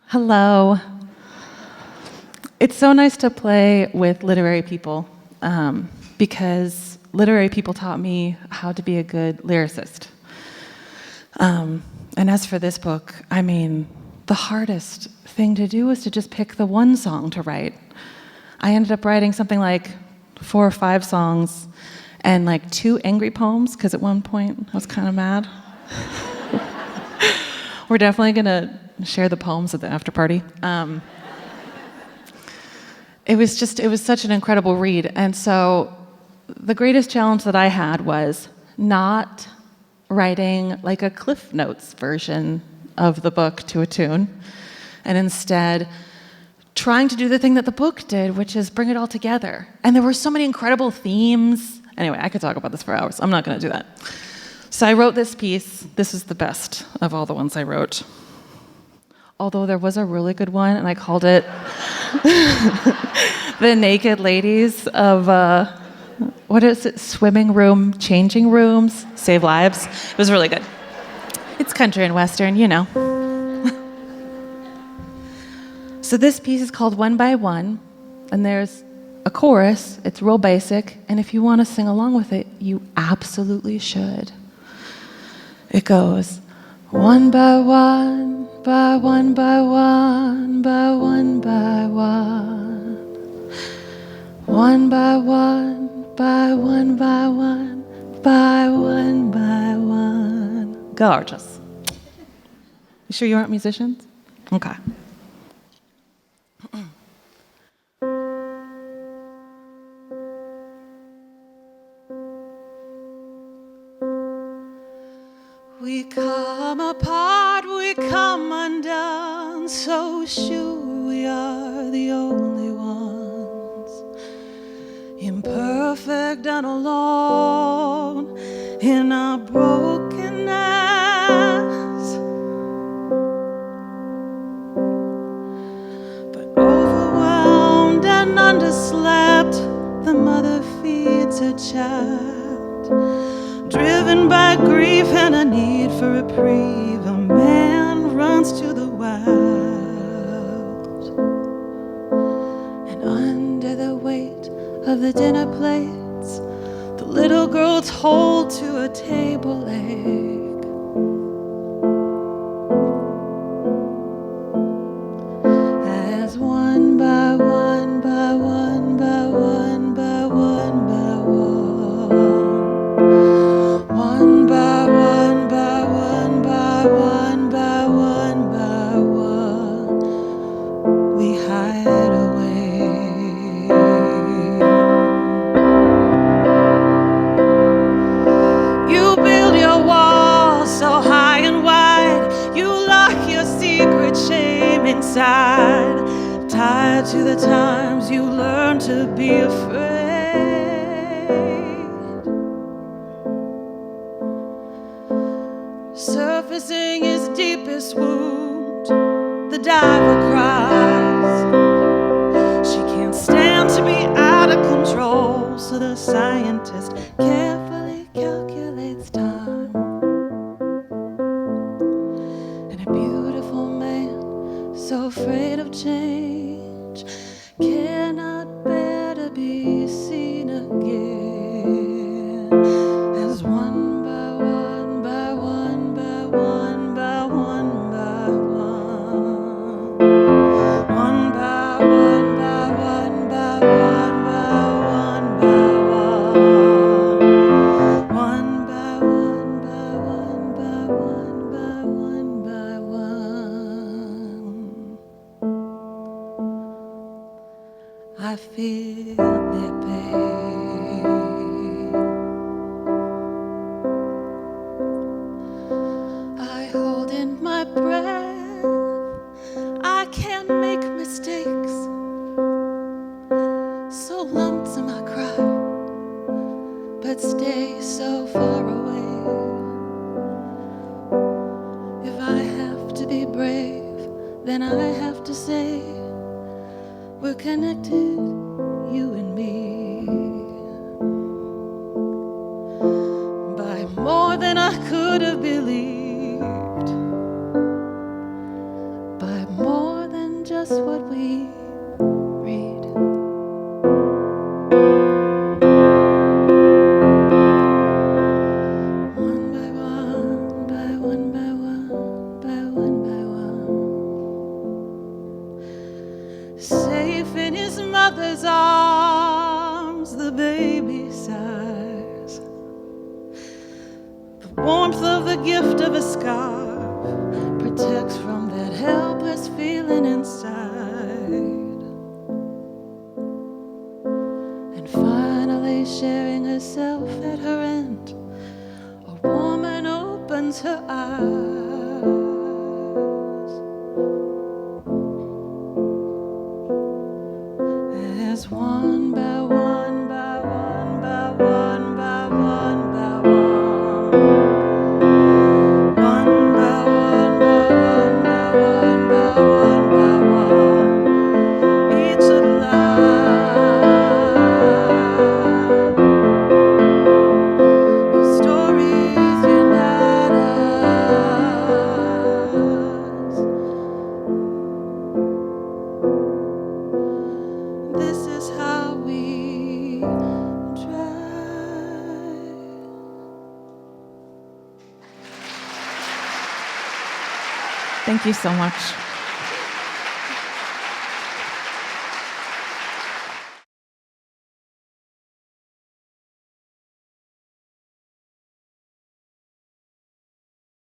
Hello. It's so nice to play with literary people because literary people taught me how to be a good lyricist. And as for this book, I mean, the hardest thing to do was to just pick the one song to write. I ended up writing something like 4 or 5 songs and like 2 angry poems, because at one point I was kind of mad. We're definitely going to share the poems at the after party. It was such an incredible read. And so the greatest challenge that I had was not writing like a Cliff Notes version of the book to a tune, and instead trying to do the thing that the book did, which is bring it all together. And there were so many incredible themes. Anyway, I could talk about this for hours. I'm not going to do that. So I wrote this piece. This is the best of all the ones I wrote. Although there was a really good one, and I called it The Naked Ladies of, what is it? Swimming Room, Changing Rooms, Save Lives. It was really good. It's country and western, you know. So this piece is called One by One, and there's a chorus. It's real basic, and if you want to sing along with it, you absolutely should. It goes, one by one, by one by one, by one by one. One by one, by one by one, by one by one. Gorgeous. You sure you aren't musicians? Okay. We come apart, we come undone, so sure we are the only ones, imperfect and alone in our brokenness, but overwhelmed and underslept, the mother feeds her child. Driven by grief and a need for reprieve, a man runs to the wild. And under the weight of the dinner plates, the little girl told to a table leg. As one by one, by one, by one, by one, by one. One by one, by one, by one, by one, by one, we hide away. You build your walls so high and wide, you lock your secret shame inside, tied to the times you learn to be afraid. Surfacing his deepest wound, the diver cries. She can't stand to be out of control, so the scientist carefully calculates time. And a beautiful man, so afraid of change, cannot bear to be seen again. As one by one, by one, by one, by one, by one. One by one, by one, by one, by one, by one. One by one, by one, by one, by one, by one. I feel their pain. I hold in my breath. I can't make mistakes. So lonesome I cry, but stay so far away. If I have to be brave, then I have to say we're connected, you and me, by more than I could have believed, by more the gift of a scarf protects from that helpless feeling inside. And finally sharing herself at her end, a woman opens her eyes. As one by one by one by one by one by one, one by one by one by one by one by one, each alive. The stories unite us. This is how we drive. Thank you so much.